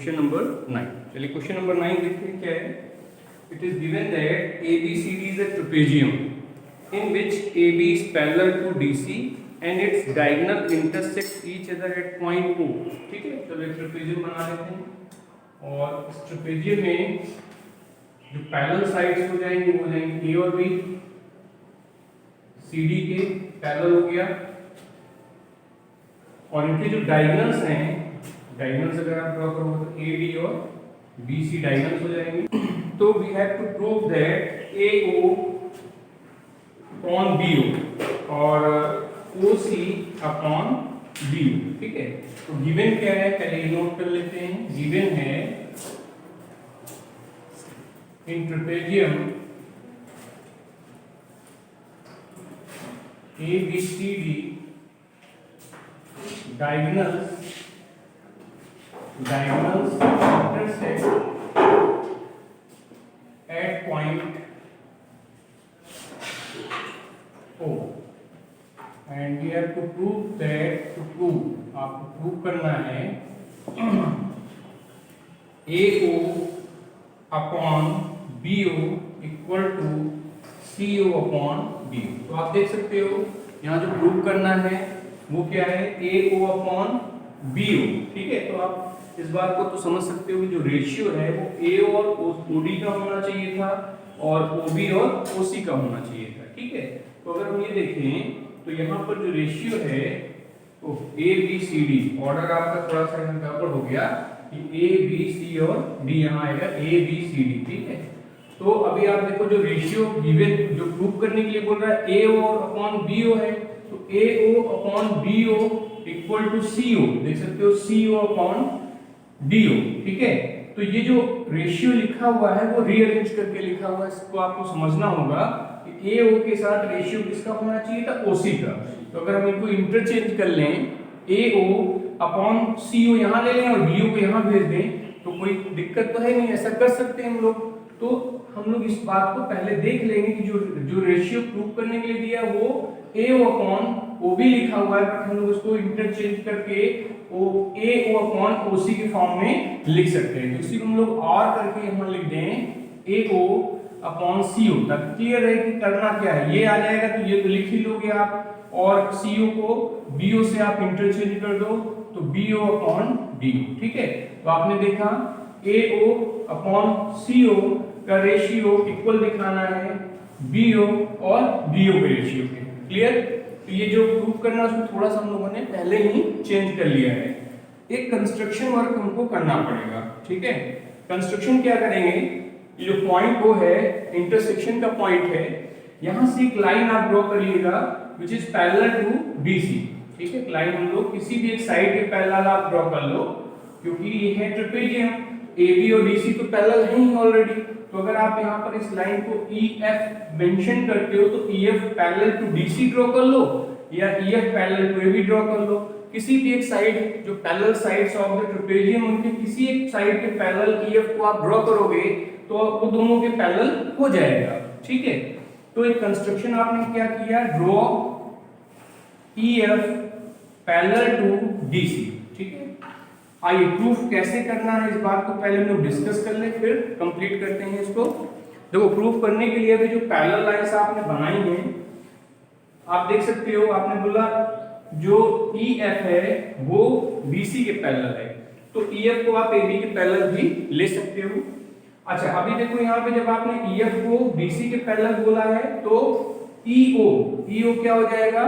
Question number 9। चलिए question number 9 देखिए क्या है। It is given that ABCD is a trapezium in which AB is parallel to DC and its diagonal intersect each other at point O। ठीक है, चलो एक trapezium बना लेते हैं और इस ट्रेपेजियम में जो पैरेलल साइड्स हो जाएंगे वो हो जाएंगे A और B, CD के पैरेलल हो गया, और इनके जो डायगोनल्स हैं, डायगोनल्स अगर आप ड्रॉ करोगे तो AD और BC डायगोनल्स हो जाएंगे। तो we have to prove that AO upon BO और OC अपॉन BO। ठीक है, तो गिवन क्या है पहले नोट कर लेते हैं। गिवन है इन trapezium ABCD diagonals intersect at point O and we have to prove that, आपको प्रूव करना है AO upon BO equal to CO upon BO। तो आप देख सकते हो यहाँ जो प्रूव करना है वो क्या है, AO अपॉन BO। ठीक है, तो आप इस बात को तो समझ सकते हो जो रेशियो है वो AO और OD का होना चाहिए था और OB और OC का होना चाहिए था। ठीक है, तो अगर हम ये देखें तो यहाँ पर जो रेशियो है तो ABCD ऑर्डर आपका थोड़ा सा यहाँ गड़बड़ हो गया कि ABC और D यहाँ आएगा ABCD। ठीक है, तो अभी आप देखो जो रेशियो गिवन जो प्रूव करने के लिए बोल रहा है AO अपॉन BO है, तो AO upon BO equal to CO, देख सकते हो CO अपॉन DO। ठीक है, तो ये जो रेशियो लिखा हुआ है वो रीअरेंज करके लिखा हुआ है, इसको आपको समझना होगा कि AO के साथ रेशियो किसका होना चाहिए था, OC का। तो अगर हम इनको इंटरचेंज कर लें, AO अपॉन CO यहाँ ले लें और BO को यहाँ भेज दें तो कोई दिक्कत तो है नहीं, ऐसा कर सकते हैं हम लोग। तो हम लोग इस बात को पहले देख लेंगे कि जो रेशियो प्रूव करने के लिए दिया वो AO अपॉन OB लिखा हुआ है, बट हम लोग उसको इंटरचेंज करके AO अपॉन OC के फॉर्म में लिख सकते हैं। तो इसी को हम लोग और करके यहाँ लिख दें AO अपॉन CO, तब क्लियर है कि करना क्या है। ये आ जाएगा तो ये तो लिख ही लोगे आप, और CO को BO से आप इंटरचेंज कर दो तो BO अपॉन DO। ठीक है, तो आपने देखा AO अपॉन CO का रेशियो इक्वल दिखाना है BO और BO के रेशियो के। क्लियर, तो ये जो प्रूव करना है उसमें थोड़ा सा हम लोगों ने पहले ही चेंज कर लिया है। एक कंस्ट्रक्शन वर्क हमको करना पड़ेगा। ठीक है, कंस्ट्रक्शन क्या करेंगे, ये जो पॉइंट वो है इंटरसेक्शन का पॉइंट है, यहां से एक लाइन आप ड्रॉ करिएगा which is parallel to BC। ठीक है, लाइन हम लोग किसी भी एक साइड के पैरेलल आप ड्रॉ कर लो, क्योंकि ये है ट्रेपेजियम, AB और DC तो पैरेलल है ही ऑलरेडी। तो अगर आप यहाँ पर इस लाइन को EF मेंशन करते हो तो EF parallel to DC draw कर लो या EF parallel to AB draw कर लो। किसी भी एक साइड जो parallel sides of the trapezium उनके किसी एक साइड के पैरेलल EF को आप ड्रॉ करोगे तो वो दोनों के पैरेलल हो जाएगा। ठीक है, तो एक कंस्ट्रक्शन आपने क्या किया, draw EF parallel to DC। ठीक है, आइए प्रूफ कैसे करना है इस बात को पहले हम लोग डिस्कस कर ले, फिर कंप्लीट करते हैं इसको। देखो प्रूफ करने के लिए भी जो पैरेलल लाइंस आपने बनाई हैं आप देख सकते हो, आपने बोला जो EF है वो BC के पैरेलल है, तो EF को आप AB के पैरेलल भी ले सकते हो। अच्छा, अभी देखो यहाँ पे जब आपने EF को BC के पैरेलल बोला है तो EO क्या हो जाएगा,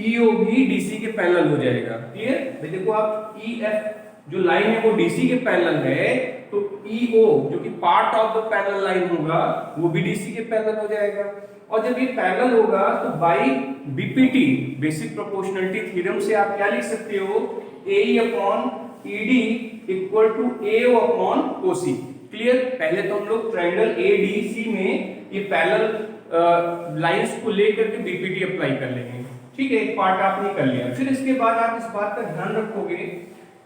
EO भी DC के पैरेलल हो जाएगा। क्लियर, भाई देखो आप EF जो लाइन है वो DC के पैरेलल है तो EO जो कि part of the parallel line होगा वो भी DC के पैरेलल हो जाएगा। और जब ये पैरेलल होगा तो by BPT basic proportionality theorem से आप क्या लिख सकते हो, AE upon ED equal to AO upon OC। Clear, पहले तो हम लोग ट्रायंगल ADC में ये पैरेलल लाइंस को लेकर के BPT अप्लाई कर लेंगे। ठीक है, एक पार्ट आपने कर लिया, फिर इसके बाद आप इस बात का ध्यान रखोगे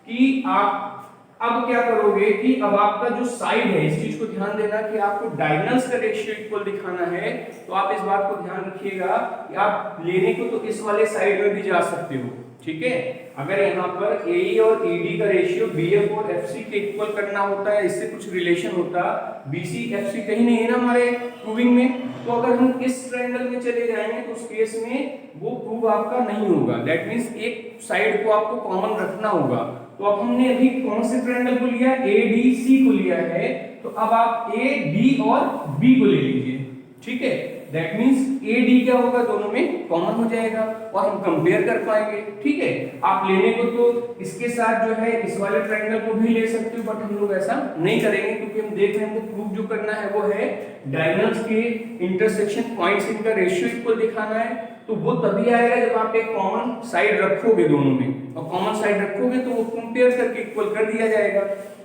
कि आप अब क्या करोगे कि अब आपका जो साइड है, इस चीज को ध्यान देना कि आपको डायगोनल्स का रेशियो इक्वल दिखाना है। तो आप इस बात को ध्यान रखिएगा कि आप लेने को तो इस वाले साइड में भी जा सकते हो। ठीक है। अगर यहाँ पर AE और ED का रेशियो BF और FC के इक्वल करना होता है, इससे कुछ रिलेशन होता, BC FC कहीं नहीं है ना हमारे प्रूविंग में, तो अगर हम इस ट्रायंगल में चले जाएंगे तो उस केस में वो प्रूव आपका नहीं होगा। दैट मींस एक साइड को आपको कॉमन रखना होगा। तो अब हमने अभी कौन से ट्रायंगल को लिया, ADC को लिया है, तो अब आप AD और B को ले लीजिए, ठीक है। दैट मींस AD क्या होगा, दोनों में कॉमन हो जाएगा और हम कंपेयर कर पाएंगे, ठीक है। आप लेने को तो इसके साथ जो है इस वाले ट्रायंगल को भी ले सकते हो, बट हम लोग ऐसा नहीं करेंगे क्योंकि हम देख रहे हैं हमको प्रूव जो करना है वो है डायगोनल्स के इंटरसेक्शन पॉइंट्स इनका रेशियो इक्वल दिखाना है। तो वो तभी आएगा जब आप एक कॉमन साइड रखोगे दोनों में, और कॉमन साइड रखोगे तो वो कंपेयर करके इक्वल कर दिया जाएगा,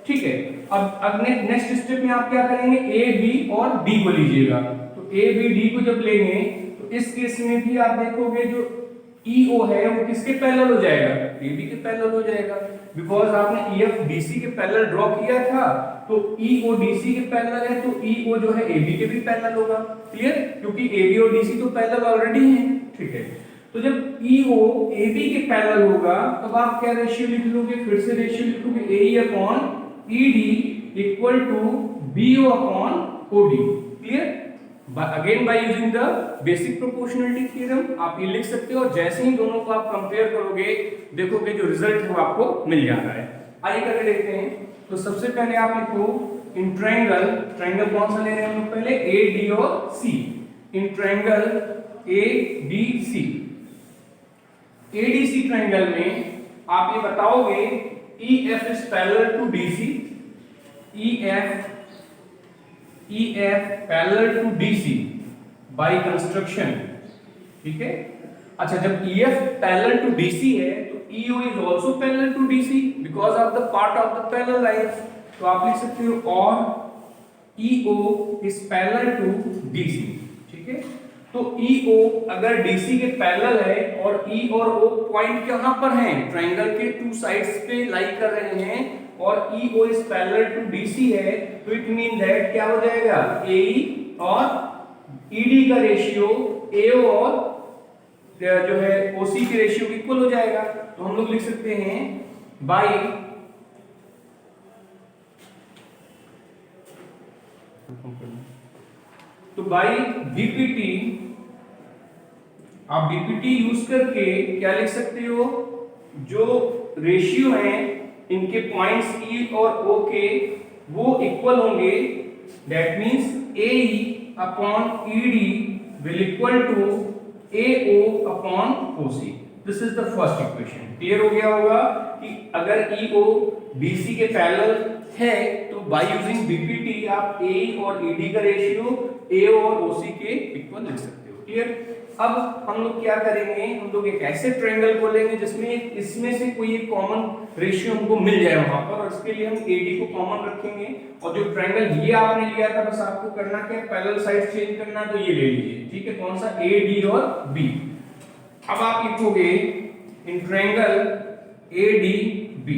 ठीक है। अब नेक्स्ट स्टेप में आप क्या करेंगे, A B और D को लीजिएगा। तो A B D को जब लेंगे तो इस केस में भी आप देखोगे जो EO है वो किसके पैरेलल हो जाएगा, AB के पैरेलल हो जाएगा, बिकॉज आपने EF DC के पैरेलल ड्रॉ किया था, तो EO DC के पैरेलल है, तो EO जो है AB के भी पैरेलल होगा। क्लियर, क्योंकि AB और DC तो पैरेलल ऑलरेडी हैं, ठीक है। तो जब EO AB के पैरेलल होगा तब आप क्या रेशियो लिख लोगे, फिर से रेशियो लिखोगे AE upon ED equal to BO upon OD। Clear, again by using the basic proportionality theorem आप ये लिख सकते हो, और जैसे ही दोनों को आप कंपेयर करोगे देखोगे जो रिजल्ट है वो आपको मिल जाता है। आइए करके देखते हैं। तो सबसे पहले आप लिखो इन ट्रायंगल, ट्रायंगल कौन सा ले रहे हैं हम लोग पहले, AD और C। In triangle ADC, ADC triangle में आप ये बताओगे EF is parallel to DC, EF parallel to DC by construction, ठीक है। अच्छा, जब EF parallel to DC है तो EO is also parallel to DC because of the part of the parallel lines। तो आप लिख सकते हो और EO is parallel to DC, ठीक है। तो EO अगर DC के पैरेलल है और E और O पॉइंट कहां पर हैं, ट्रायंगल के टू साइड्स पे लाई कर रहे हैं, और EO is parallel to DC है, तो इट मीन दैट क्या हो जाएगा, AE और ED का रेशियो AO और जो है OC के रेशियो इक्वल हो जाएगा। तो हम लोग लिख सकते हैं बाई तो बाई BPT, आप BPT यूज करके क्या लिख सकते हो, जो रेशियो है इनके पॉइंट्स E और O के वो इक्वल होंगे। That means AE upon ED will equal to AO upon OC। This is the first equation. Clear हो गया होगा कि अगर EO BC के पैरेलल है तो बाय यूजिंग BPT आप AE और ED का रेशियो AO और OC के इक्वल लिख सकते हो। क्लियर। अब हम लोग क्या करेंगे, हम लोग एक ऐसे ट्रायंगल को लेंगे जिसमें इसमें से कोई एक कॉमन रेशियो हमको मिल जाए वहां पर, और इसके लिए हम AD को कॉमन रखेंगे। और जो ट्रायंगल ये आपने लिया था बस आपको करना क्या है, पैरेलल साइड चेंज करना, तो ये ले लीजिए, ठीक है। कौन सा, AD और B। अब आप लिखोगे इन ट्रायंगल ADB।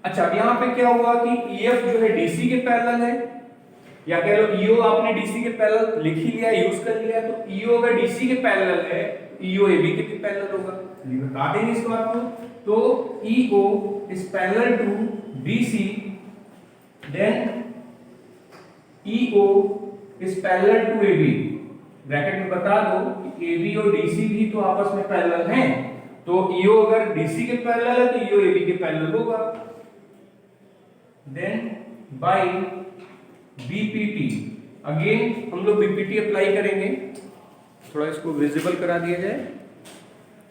अच्छा, अब यहाँ पे क्या हुआ कि EF जो है DC के पैरेलल है, या कह लो EO आपने DC के पैरेलल लिख ही लिया, यूज कर लिया, तो EO अगर DC के पैरेलल है EO AB के भी पैरेलल होगा, बता देंगे इस बात को। तो EO is parallel to DC, then EO is parallel to AB। Bracket में बता दो कि AB और DC भी तो आपस में पैरेलल हैं, तो EO अगर DC के पैरेलल है तो EO AB के पैरेलल होगा। देन बाय BPT, अगेन हम लोग BPT अप्लाई करेंगे, थोड़ा इसको विजिबल करा दिया जाए,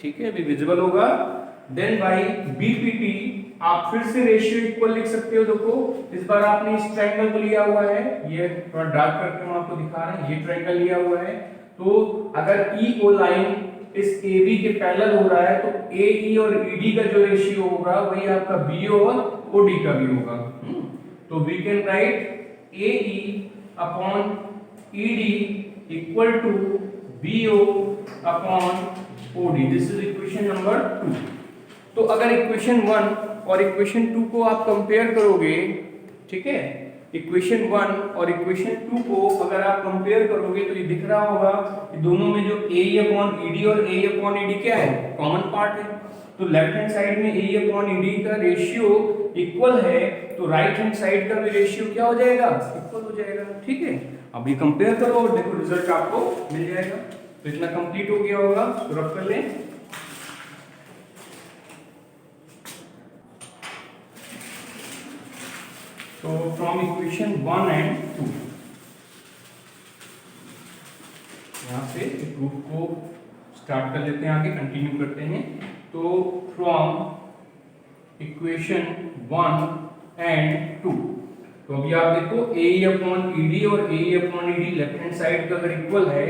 ठीक है, अभी विजिबल होगा। देन बाय BPT आप फिर से रेशियो इक्वल लिख सकते हो। देखो इस बार आपने इस ट्रायंगल को लिया हुआ है, ये थोड़ा डार्क करके हम आपको दिखा रहे हैं, ये ट्रायंगल लिया हुआ है। तो अगर EO लाइन इस AB के पैरेलल हो रहा है तो AE और ED का जो रेशियो होगा वही आपका BO और OD का भी होगा। तो we can write AE upon ED equal to BO upon OD। This is equation number 2। तो अगर इक्वेशन 1 और इक्वेशन 2 को आप कंपेयर करोगे, ठीक है, इक्वेशन 1 और इक्वेशन 2 को अगर आप कंपेयर करोगे तो ये दिख रहा होगा कि दोनों में जो AE अपॉन ED और AE अपॉन ED क्या है, कॉमन पार्ट है। तो लेफ्ट हैंड साइड में ए अपॉन ईडी का रेशियो इक्वल है, तो राइट हैंड साइड का भी रेशियो क्या हो जाएगा, इक्वल हो जाएगा। ठीक है, अब ये कंपेयर करो और देखो रिजल्ट आपको मिल जाएगा। तो इतना कंप्लीट हो गया होगा, तो रख कर लें। तो फ्रॉम इक्वेशन 1 एंड 2 यहाँ से प्रूफ को स्टार्ट कर लेते हैं, आगे कंटिन्यू करते हैं। तो फ्रॉम इक्वेशन 1 एंड 2, तो अभी आप देखो ए अपॉन ईडी और A upon ED left hand side का अगर इक्वल है,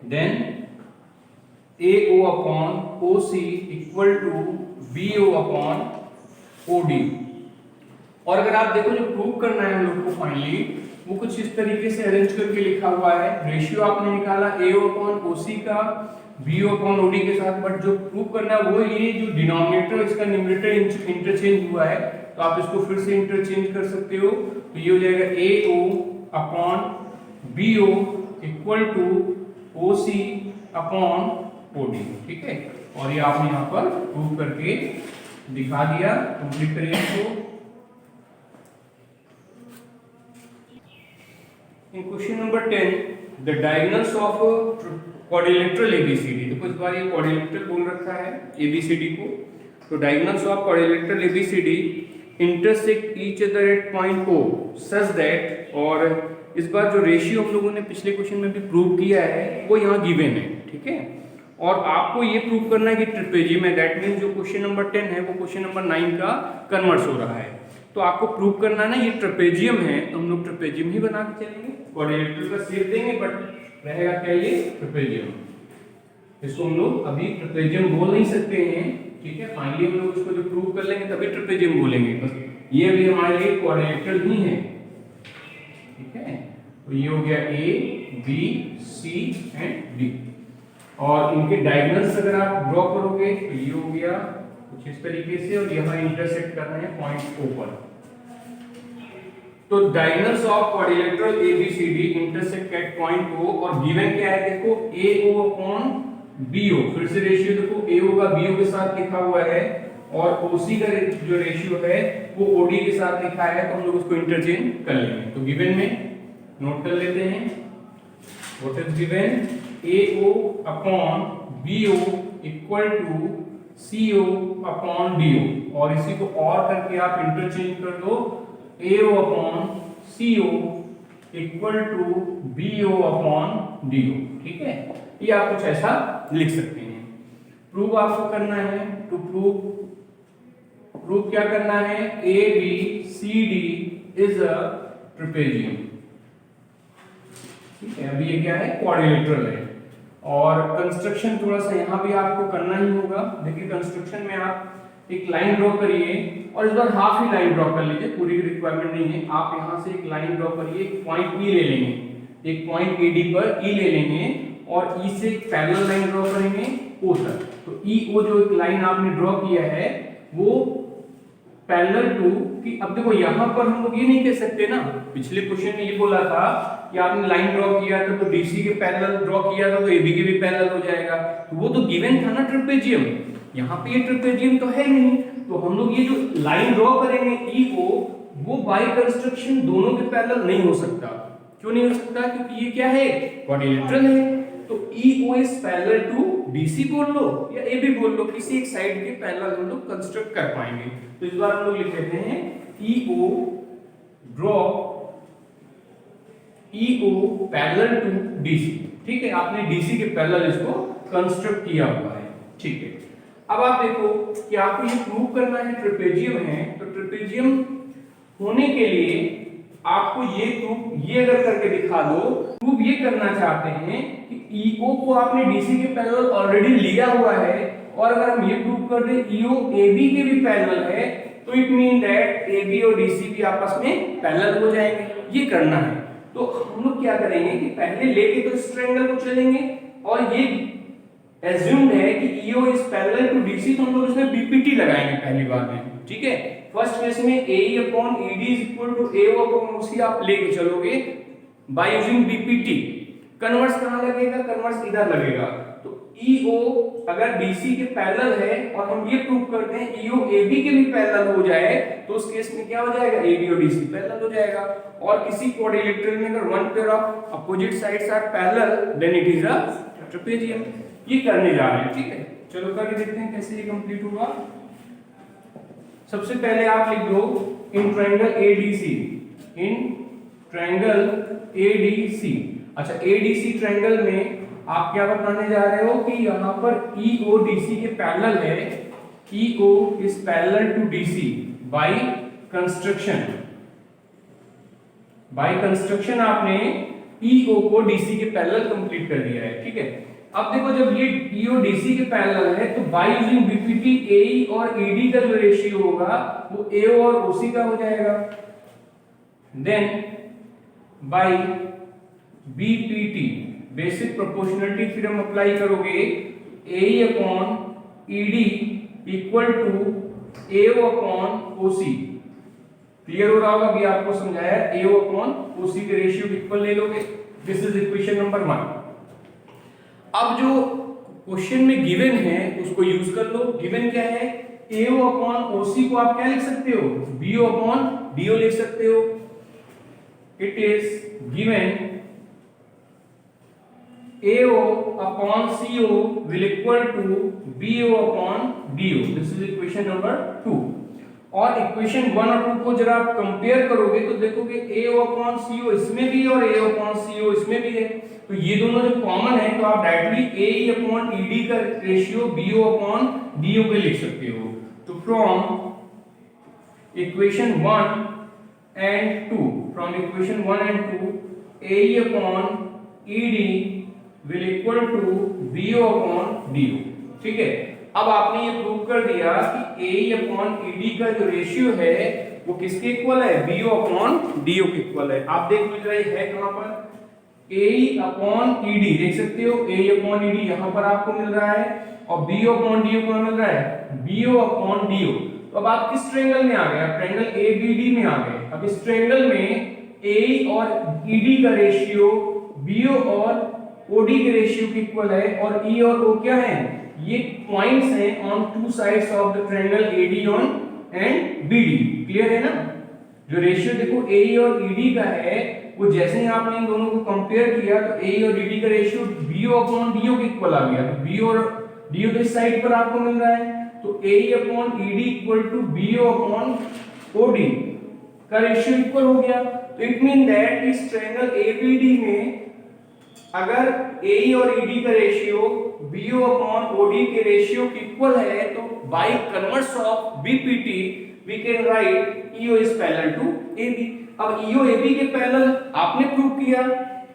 then A O upon O C equal to B O upon O D. और अगर आप देखो जो प्रूव करना है हम लोग को फाइनली, वो कुछ इस तरीके से अरेंज करके लिखा हुआ है। रेशियो आपने निकाला ए ओ अपॉन ओ सी का B O upon O D के साथ, बट जो प्रूव करना है वो ये जो डिनोमिनेटर इसका न्यूमरेटर इंटरचेंज हुआ है, तो आप इसको फिर से इंटरचेंज कर सकते हो। तो ये हो जाएगा A O upon B O equal to O C upon O D. ठीक है, और ये आपने यहाँ पर प्रूव करके दिखा दिया। कंप्लीट करिए इसको। In question number 10, the diagonals of quadrilateral ABCD, देखो इस बार ये quadrilateral बोल रखा है ABCD को, तो diagonals of quadrilateral ABCD intersect each other at point O such that, और इस बार जो रेशियो हम लोगों ने पिछले क्वेश्चन में भी प्रूव किया है वो यहाँ गिवन है। ठीक है, और आपको ये प्रूव करना है कि ट्रेपेजियम है, दैट मीन्स जो क्वेश्चन नंबर 10 है वो क्वेश्चन नंबर 9 का कन्वर्स हो रहा है। तो आपको प्रूव करना है ना ये ट्रेपेजियम है, तो हम लोग ट्रेपेजियम ही बना के चलेंगे। क्वाड्रिलेटरल का शेप देंगे बट रहेगा क्या, ये ट्रेपेजियम। इसको हम लोग अभी ट्रेपेजियम बोल नहीं सकते हैं। ठीक है, फाइनली हम लोग इसको जो प्रूव कर लेंगे तभी ट्रेपेजियम बोलेंगे। बस ये भी हमारे लिए क्वाड्रिलेटरल ही है। ठीक है, तो ये हो गया A B C and D, और इनके डायगोनल्स अगर आप ड्रॉ करोगे तो ये हो गया कुछ इस तरीके से, और यहाँ इंटरसेक्ट करना है पॉइंट ओ पर। तो diagonals of quadrilateral ABCD intersect at point O, और गिवन क्या है देखो ए ओ अपॉन बी ओ। फिर से रेशियो देखो ए ओ का बी ओ के साथ लिखा हुआ है, और ओ सी का जो रेशियो है वो ओ डी के साथ लिखा है, तो हम लोग उसको इंटरचेंज कर लेंगे। तो गिवन में नोट कर लेते हैं, what is given, A O upon B O equal to C O upon D O, और इसी को और करके आप इंटरचेंज कर दो, A O upon C O equal to B O upon D O. ठीक है, ये आप कुछ ऐसा लिख सकते हैं। प्रूव आपको करना है, टू प्रूव क्या करना है, A B C D is a trapezium. ठीक है, अभी ये क्या है, क्वाड्रिलेटरल है। और कंस्ट्रक्शन थोड़ा सा यहाँ भी आपको करना ही होगा। देखिए कंस्ट्रक्शन में आप एक लाइन ड्रॉ करिए, और इस बार हाफ ही लाइन ड्रॉ कर लीजिए, पूरी रिक्वायरमेंट नहीं है। आप यहाँ से एक लाइन ड्रॉ करिए, एक पॉइंट ई ले लेंगे, एक पॉइंट ए डी पर ई ले लेंगे, और ई से एक पैरेलल लाइन ड्रॉ करेंगे ओ तक। तो ई ओ जो एक लाइन आपने ड्रॉ किया है वो पैरेलल टू कि, अब देखो यहाँ पर हम लोग ये नहीं कह सकते ना, पिछले क्वेश्चन में ये बोला था कि आपने लाइन ड्रॉ किया था तो डीसी के पैरेलल ड्रॉ किया था तो एबी के भी पैरेलल हो जाएगा, तो वो तो गिवन था ना ट्रेपेजियम। यहाँ पे ये ट्रेपेजियम तो है नहीं, तो हम लोग ये जो लाइन ड्रॉ करेंगे ई ओ, वो बाय कंस्ट्रक्शन दोनों के पैरेलल नहीं हो सकता। क्यों नहीं हो सकता, क्योंकि ये क्या है, क्वाड्रिलेटरल है। तो E O is parallel to DC बोल लो या ए बी बोल लो, किसी एक साइड के पैरेलल हम लोग कंस्ट्रक्ट कर पाएंगे। तो इस बार हम लोग लिख लेते हैं E O draw E O parallel to DC. ठीक है, आपने डीसी के पैरेलल इसको कंस्ट्रक्ट किया हुआ है। ठीक है, अब आप देखो कि आपको ये प्रूव करना है ट्रेपेजियम है, तो ट्रेपेजियम होने के लिए आपको ये प्रूफ ये अगर करके दिखा दो, प्रूफ ये करना चाहते हैं कि ईओ को आपने डीसी के पैरेलल ऑलरेडी लिया हुआ है, और अगर हम ये प्रूव कर दें ईओ एबी के भी पैरेलल है, तो इट मीन दैट एबी और डीसी भी आपस में पैरेलल हो जाएंगे। ये करना है, तो हम लोग क्या करेंगे कि पहले लेके तो इस ट्रायंगल को चलेंगे, और ये एज्यूम्ड है कि E O is parallel to D C, तो हम लोग इसमें बीपीटी लगाएंगे पहली बार में। ठीक है, फर्स्ट केस में AE upon ED is equal to AO upon OC आप लेके चलोगे बाय यूजिंग बीपीटी। कन्वर्स कहां लगेगा, कन्वर्स इधर लगेगा, तो EO अगर BC के पैरेलल है और हम ये प्रूव करते हैं EO AB के भी पैरेलल हो जाए तो उस केस में क्या हो जाएगा, AB और DC पैरेलल हो जाएगा। और किसी क्वाड्रिलेटरल में अगर one pair of opposite sides are parallel then it is a trapezium. ये करने जा रहे हैं, ठीक है। चलो करके देखते हैं कैसे ये कंप्लीट होगा। सबसे पहले आप लिख दो in triangle ADC, in triangle ADC। अच्छा, ADC ट्रायंगल में आप क्या बताने जा रहे हो कि यहां पर EO DC के पैरेलल है, EO is parallel to DC by construction. By construction आपने EO को DC के पैरेलल कंप्लीट कर दिया है, ठीक है। अब देखो जब ये EO DC के पैरेलल है तो बाय यूजिंग BPT AE और ED का जो रेशियो होगा वो AO और OC का हो जाएगा। Then by BPT basic proportionality theorem apply करोगे, AE upon ED equal to AO upon OC। Clear हो रहा होगा, अभी आपको समझाया AO अपॉन OC के रेशियो इक्वल ले लोगे। This is equation number 1। अब जो क्वेश्चन में गिवन है उसको यूज कर लो। गिवन क्या है, AO अपॉन OC को आप क्या लिख सकते हो, BO अपॉन DO लिख सकते हो। It is given AO upon CO will equal to BO upon DO. This is equation number 2. और इक्वेशन 1 और 2 को जरा आप कंपेयर करोगे तो देखोगे AO upon CO इसमें भी और AO upon CO इसमें भी है, तो ये दोनों जो कॉमन है तो आप डायरेक्टली AE upon ED का रेशियो BO upon DO पे लिख सकते हो। तो from equation 1 and 2, from equation 1 and 2 AE upon ED will equal to BO upon DO, ठीक है। अब आपने ये प्रूव कर दिया कि AE upon ED का जो रेशियो है वो किसके इक्वल है, BO upon DO के इक्वल है। आप देख लीजिए ये है कहां पर, AE upon ED देख सकते हो, AE upon ED यहां पर आपको मिल रहा है और BO upon DO कहां मिल रहा है, BO upon DO। तो अब आप किस ट्रायंगल में आ गए, आप ट्रायंगल ABD में आ गए। अब इस ट्रायंगल में AE और ED का रेशियो BO और OD के रेशियो के इक्वल है और E और O क्या है, ये पॉइंट्स हैं on two sides of the triangle AD on and BD। Clear है ना। जो रेशियो देखो AE और ED का है वो जैसे ही आपने इन दोनों को कंपेयर किया तो AE और ED का रेशियो BO अपॉन DO के इक्वल आ गया। तो BO और DO इस साइड पर आपको मिल रहा है तो AE upon ED equal to BO upon OD का रेशियो इक्वल हो गया। तो इट मीन दैट इस ट्रायंगल ABD में अगर AE और ED का रेशियो BO अपॉन OD के रेशियो के इक्वल है तो by converse of BPT we can write EO is parallel to AB। अब EO AB के पैरेलल आपने प्रूव किया,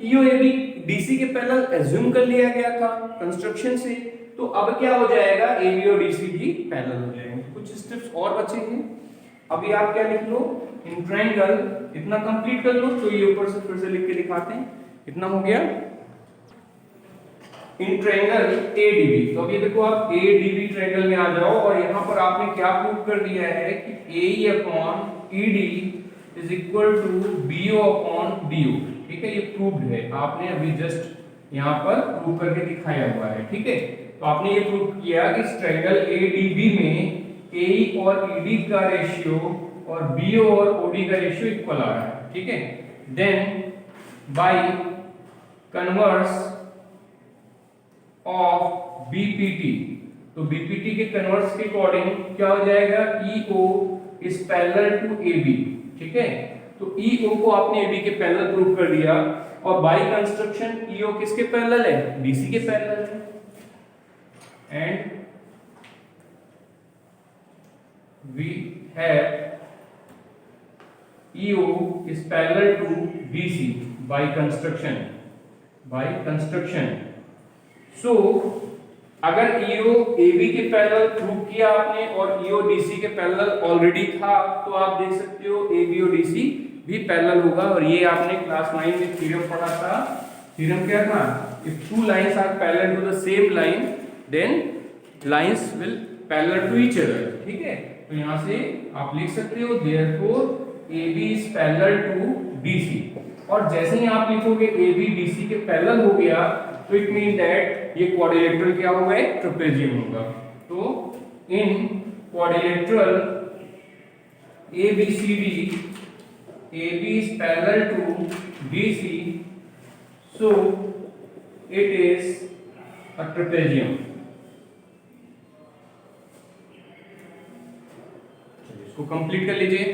EO AB DC के पैरेलल एज्यूम कर लिया गया था कंस्ट्रक्शन से, तो अब क्या हो जाएगा, AB और DC भी पैरेलल हो जाएंगे। कुछ स्टेप्स और बचे हैं, अभी आप क्या लिख लो, इन ट्रायंगल इतना कंप्लीट कर लो। तो ये ऊपर से फिर से लिख के दिखाते हैं, इतना हो गया इन ट्रायंगल ADB। तो अभी देखो आप ADB ट्रायंगल में आ जाओ और यहां पर आपने क्या प्रूव कर दिया है कि AE upon ED is equal to BO upon DO, ठीक है। ये प्रूव्ड है, आपने अभी जस्ट यहां पर प्रूव करके दिखाया हुआ है, ठीक है। तो आपने ये प्रूव किया कि इस ट्रायंगल ADB में AE और ED का रेशियो और BO और OD का रेशियो इक्वल आ रहा है, ठीक है। Then by converse of BPT, तो BPT के कन्वर्स के अकॉर्डिंग क्या हो जाएगा, EO is parallel to AB, ठीक है। तो EO को आपने AB के पैरेलल प्रूव कर दिया और बाय कंस्ट्रक्शन EO किसके पैरेलल है, DC के पैरेलल है। And we have EO is parallel to DC by construction. So अगर EO AB के पैरेलल प्रूव किया आपने और EO DC के पैरेलल ऑलरेडी था तो आप देख सकते हो AB और DC भी पैरेलल होगा। और ये आपने क्लास 9 में थ्योरम पढ़ा था। थ्योरम क्या था, if two lines are parallel to the same line then lines will parallel to each other, ठीक है। तो यहां से आप लिख सकते हो therefore AB is parallel to DC। और जैसे ही आप लिखोगे ए बी बी सी के पैरेलल हो गया तो इट मीन दैट ये क्वाड्रिलेटरल क्या होगा, एक ट्रेपेजियम होगा। तो in quadrilateral A B C D, A B is parallel to B C, so it is a trapezium. इसको कंप्लीट कर लीजिए।